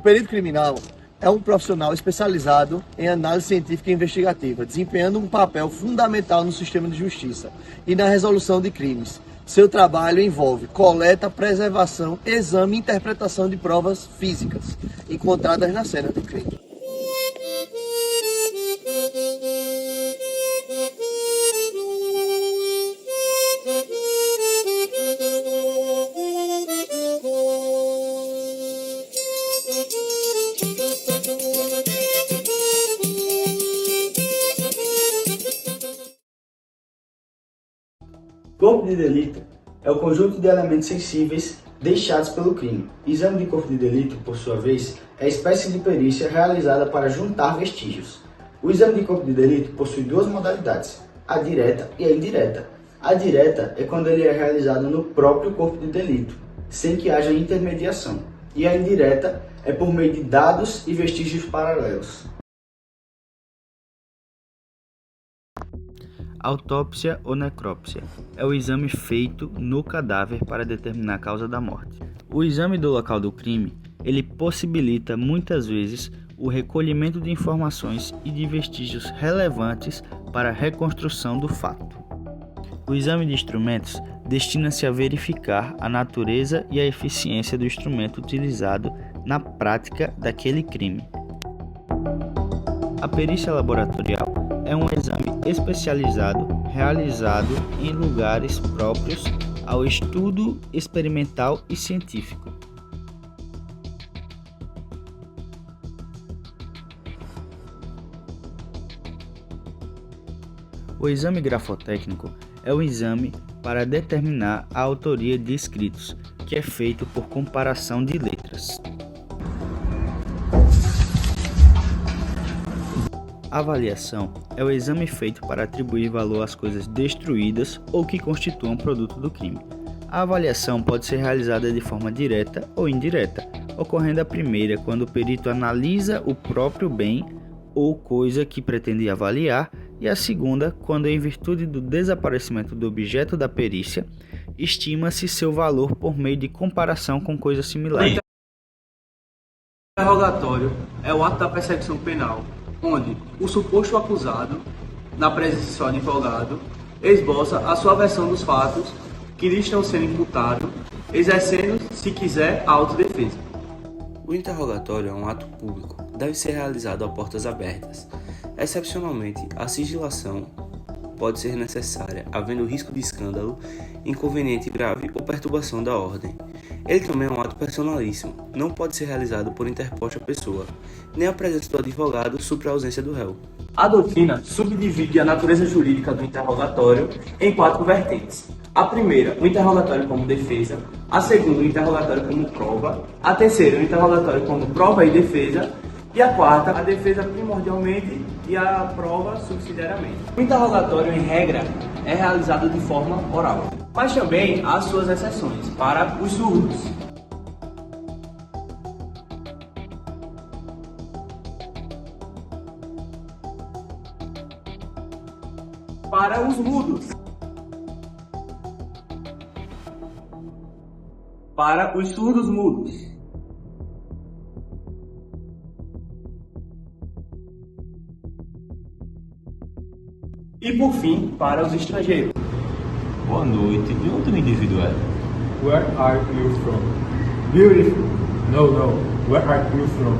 perito criminal é um profissional especializado em análise científica e investigativa, desempenhando um papel fundamental no sistema de justiça e na resolução de crimes. Seu trabalho envolve coleta, preservação, exame e interpretação de provas físicas encontradas na cena do crime. Corpo de delito é o conjunto de elementos sensíveis deixados pelo crime. Exame de corpo de delito, por sua vez, é a espécie de perícia realizada para juntar vestígios. O exame de corpo de delito possui duas modalidades, a direta e a indireta. A direta é quando ele é realizado no próprio corpo de delito, sem que haja intermediação. E a indireta é por meio de dados e vestígios paralelos. Autópsia ou necrópsia é o exame feito no cadáver para determinar a causa da morte. O exame do local do crime, ele possibilita muitas vezes o recolhimento de informações e de vestígios relevantes para a reconstrução do fato. O exame de instrumentos destina-se a verificar a natureza e a eficiência do instrumento utilizado na prática daquele crime. A perícia laboratorial é um exame especializado realizado em lugares próprios ao estudo experimental e científico. O exame grafotécnico é o exame para determinar a autoria de escritos, que é feito por comparação de letras. A avaliação é o exame feito para atribuir valor às coisas destruídas ou que constituam produto do crime. A avaliação pode ser realizada de forma direta ou indireta, ocorrendo a primeira quando o perito analisa o próprio bem ou coisa que pretende avaliar, e a segunda quando, em virtude do desaparecimento do objeto da perícia, estima-se seu valor por meio de comparação com coisas similares. O interrogatório é o ato da persecução penal, onde o suposto acusado, na presença de seu advogado, esboça a sua versão dos fatos que lhe estão sendo imputados, exercendo, se quiser, a autodefesa. O interrogatório é um ato público, deve ser realizado a portas abertas. Excepcionalmente, a sigilação pode ser necessária, havendo risco de escândalo, inconveniente grave ou perturbação da ordem. Ele também é um ato personalíssimo, não pode ser realizado por interposta pessoa, nem a presença do advogado supra a ausência do réu. A doutrina subdivide a natureza jurídica do interrogatório em 4 vertentes. A primeira, o interrogatório como defesa. A segunda, o interrogatório como prova. A terceira, o interrogatório como prova e defesa. E a quarta, a defesa primordialmente e a prova subsidiariamente. O interrogatório, em regra, é realizado de forma oral, mas também há suas exceções para os surdos. Para os mudos. Para os surdos mudos. E por fim, para os estrangeiros. Boa noite. De onde o indivíduo é? Where are you from? Beautiful. No. Where are you from?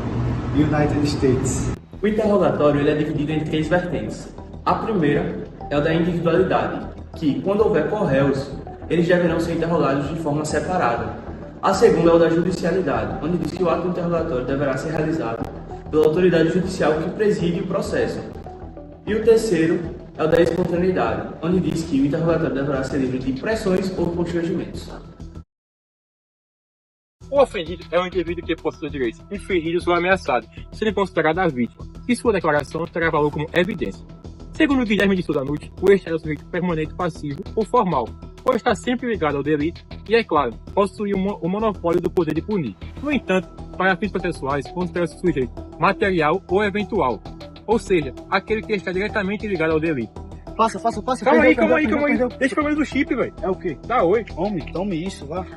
United States. O interrogatório ele é dividido em 3 vertentes. A primeira é o da individualidade, que, quando houver corréus, eles deverão ser interrogados de forma separada. A segunda é o da judicialidade, onde diz que o ato do interrogatório deverá ser realizado pela autoridade judicial que preside o processo. E o terceiro é o da espontaneidade, onde diz que o interrogatório deverá ser livre de pressões ou constrangimentos. O ofendido é um indivíduo que possui direitos infringidos ou ameaçados, sendo considerado a vítima, e sua declaração terá valor como evidência. Segundo Guilherme de Souza Nutt, o este é o sujeito permanente passivo ou formal, ou está sempre ligado ao delito e, é claro, possui o monopólio do poder de punir. No entanto, para fins processuais, considera-se sujeito material ou eventual, ou seja, aquele que está diretamente ligado ao delito. Passa. Calma aí. Deixa o problema do chip, velho. É o quê? Tá, oi. Tome isso, vá.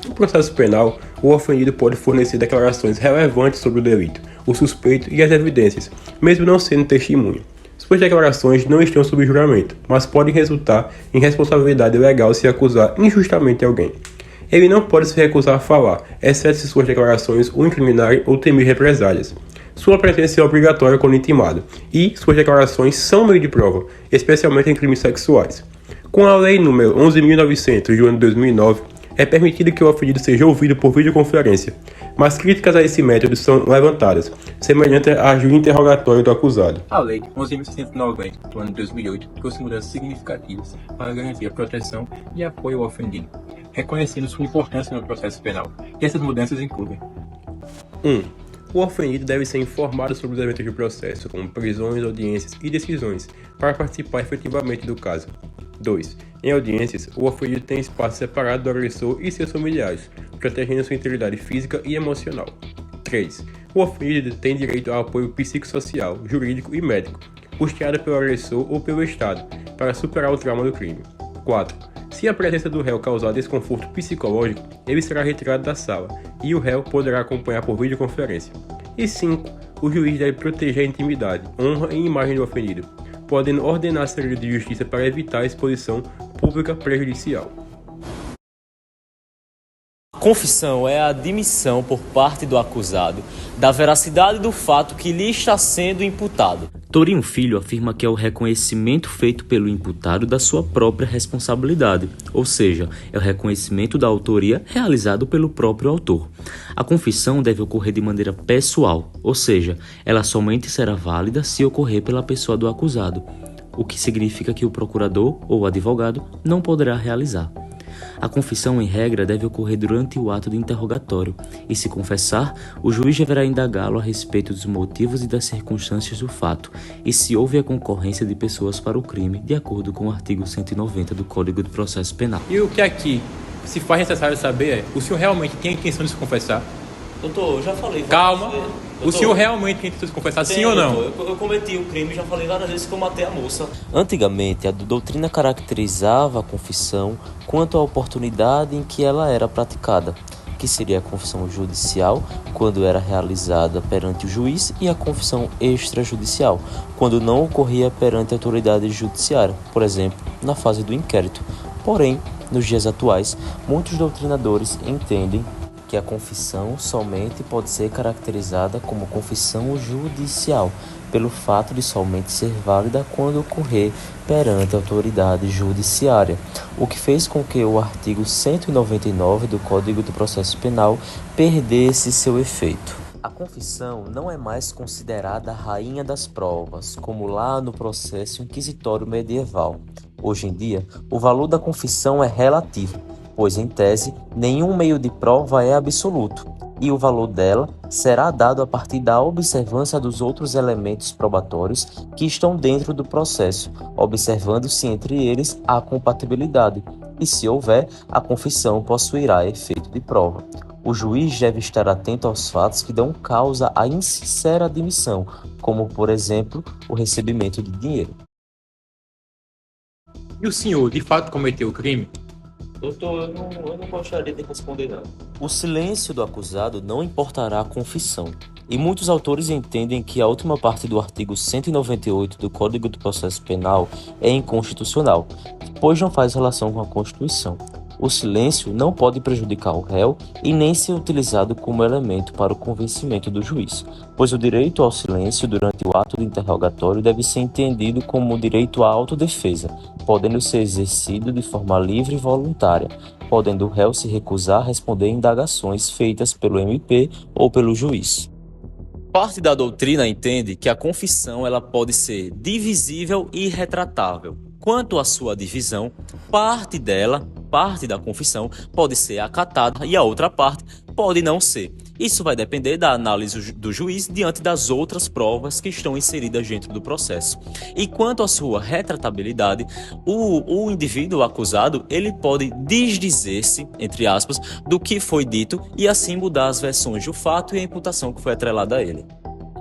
No processo penal, o ofendido pode fornecer declarações relevantes sobre o delito, o suspeito e as evidências, mesmo não sendo testemunha. Suas declarações não estão sob juramento, mas podem resultar em responsabilidade legal se acusar injustamente alguém. Ele não pode se recusar a falar, exceto se suas declarações o incriminarem ou temer represálias. Sua presença é obrigatória quando intimado, e suas declarações são meio de prova, especialmente em crimes sexuais. Com a Lei nº 11.900, do ano 2009, é permitido que o ofendido seja ouvido por videoconferência, mas críticas a esse método são levantadas, semelhante ao interrogatório do acusado. A Lei 11.690, do ano 2008, trouxe mudanças significativas para garantir a proteção e apoio ao ofendido, reconhecendo sua importância no processo penal. E essas mudanças incluem: 1. O ofendido deve ser informado sobre os eventos do processo, como prisões, audiências e decisões, para participar efetivamente do caso. 2. Em audiências, o ofendido tem espaço separado do agressor e seus familiares, protegendo sua integridade física e emocional. 3. O ofendido tem direito a apoio psicossocial, jurídico e médico, custeado pelo agressor ou pelo Estado, para superar o trauma do crime. 4. Se a presença do réu causar desconforto psicológico, ele será retirado da sala, e o réu poderá acompanhar por videoconferência. E 5. O juiz deve proteger a intimidade, honra e imagem do ofendido, podendo ordenar segredo de justiça para evitar a exposição pública prejudicial. Confissão é a admissão por parte do acusado da veracidade do fato que lhe está sendo imputado. Torinho Filho afirma que é o reconhecimento feito pelo imputado da sua própria responsabilidade, ou seja, é o reconhecimento da autoria realizado pelo próprio autor. A confissão deve ocorrer de maneira pessoal, ou seja, ela somente será válida se ocorrer pela pessoa do acusado, o que significa que o procurador ou advogado não poderá realizar. A confissão, em regra, deve ocorrer durante o ato de interrogatório, e se confessar, o juiz deverá indagá-lo a respeito dos motivos e das circunstâncias do fato, e se houve a concorrência de pessoas para o crime, de acordo com o artigo 190 do Código de Processo Penal. E o que aqui se faz necessário saber é: o senhor realmente tem a intenção de se confessar? Doutor, eu já falei. Calma. Doutor, o senhor realmente tem a intenção de se confessar, sim ou não? Doutor, eu cometi o crime, já falei várias vezes que eu matei a moça. Antigamente, a doutrina caracterizava a confissão quanto à oportunidade em que ela era praticada, que seria a confissão judicial, quando era realizada perante o juiz, e a confissão extrajudicial, quando não ocorria perante a autoridade judiciária, por exemplo, na fase do inquérito. Porém, nos dias atuais, muitos doutrinadores entendem que a confissão somente pode ser caracterizada como confissão judicial, pelo fato de somente ser válida quando ocorrer perante a autoridade judiciária, o que fez com que o artigo 199 do Código de Processo Penal perdesse seu efeito. A confissão não é mais considerada a rainha das provas, como lá no processo inquisitório medieval. Hoje em dia, o valor da confissão é relativo, pois, em tese, nenhum meio de prova é absoluto, e o valor dela será dado a partir da observância dos outros elementos probatórios que estão dentro do processo, observando-se entre eles a compatibilidade, e, se houver, a confissão possuirá efeito de prova. O juiz deve estar atento aos fatos que dão causa à insincera admissão, como, por exemplo, o recebimento de dinheiro. E o senhor, de fato, cometeu o crime? Doutor, eu não gostaria de responder, não. O silêncio do acusado não importará a confissão, e muitos autores entendem que a última parte do artigo 198 do Código do Processo Penal é inconstitucional, pois não faz relação com a Constituição. O silêncio não pode prejudicar o réu e nem ser utilizado como elemento para o convencimento do juiz, pois o direito ao silêncio durante o ato de interrogatório deve ser entendido como o direito à autodefesa, podendo ser exercido de forma livre e voluntária, podendo o réu se recusar a responder a indagações feitas pelo MP ou pelo juiz. Parte da doutrina entende que a confissão ela pode ser divisível e retratável. Quanto à sua divisão, parte da confissão pode ser acatada e a outra parte pode não ser. Isso vai depender da análise do juiz diante das outras provas que estão inseridas dentro do processo. E quanto à sua retratabilidade, o indivíduo acusado ele pode desdizer-se, entre aspas, do que foi dito e assim mudar as versões do fato e a imputação que foi atrelada a ele.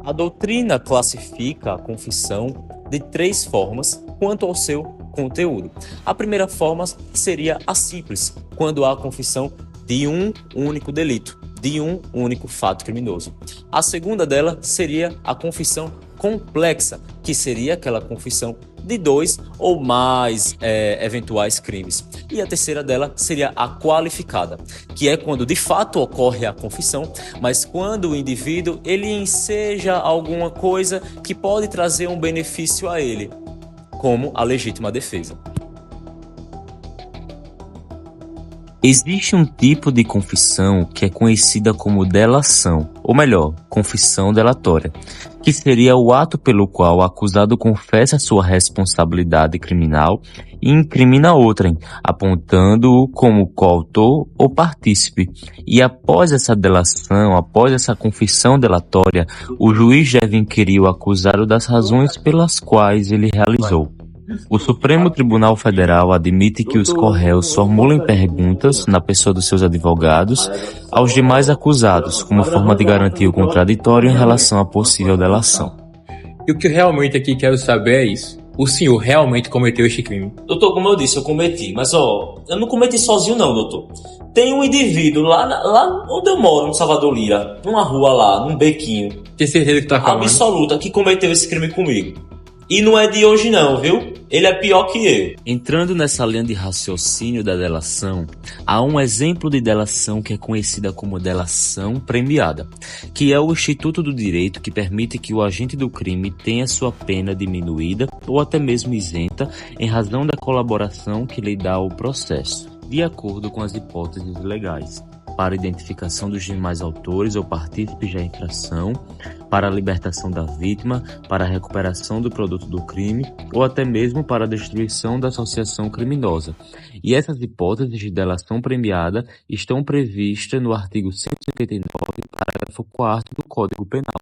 A doutrina classifica a confissão de 3 formas quanto ao seu conteúdo. A primeira forma seria a simples, quando há confissão de um único delito, de um único fato criminoso. A segunda dela seria a confissão complexa, que seria aquela confissão de 2 ou mais eventuais crimes. E a terceira dela seria a qualificada, que é quando de fato ocorre a confissão, mas quando o indivíduo ele enseja alguma coisa que pode trazer um benefício a ele, como a legítima defesa. Existe um tipo de confissão que é conhecida como delação, ou melhor, confissão delatória, que seria o ato pelo qual o acusado confessa sua responsabilidade criminal e incrimina outrem, apontando-o como coautor ou partícipe. E após essa delação, após essa confissão delatória, o juiz deve inquirir o acusado das razões pelas quais ele realizou. O Supremo Tribunal Federal admite que os corréus formulem perguntas, na pessoa dos seus advogados, aos demais acusados, como forma de garantir o contraditório em relação à possível delação. E o que eu realmente aqui quero saber é isso. O senhor realmente cometeu este crime? Doutor, como eu disse, eu cometi. Mas, eu não cometi sozinho não, doutor. Tem um indivíduo lá onde eu moro, no Salvador Lira, numa rua lá, num bequinho. Tem certeza que tá falando? Absoluta, que cometeu esse crime comigo. E não é de hoje não, viu? Ele é pior que eu. Entrando nessa linha de raciocínio da delação, há um exemplo de delação que é conhecida como delação premiada, que é o instituto do direito que permite que o agente do crime tenha sua pena diminuída ou até mesmo isenta em razão da colaboração que lhe dá o processo, de acordo com as hipóteses legais, para a identificação dos demais autores ou partícipes da infração, para a libertação da vítima, para a recuperação do produto do crime ou até mesmo para a destruição da associação criminosa. E essas hipóteses de delação premiada estão previstas no artigo 159, parágrafo 4º do Código Penal.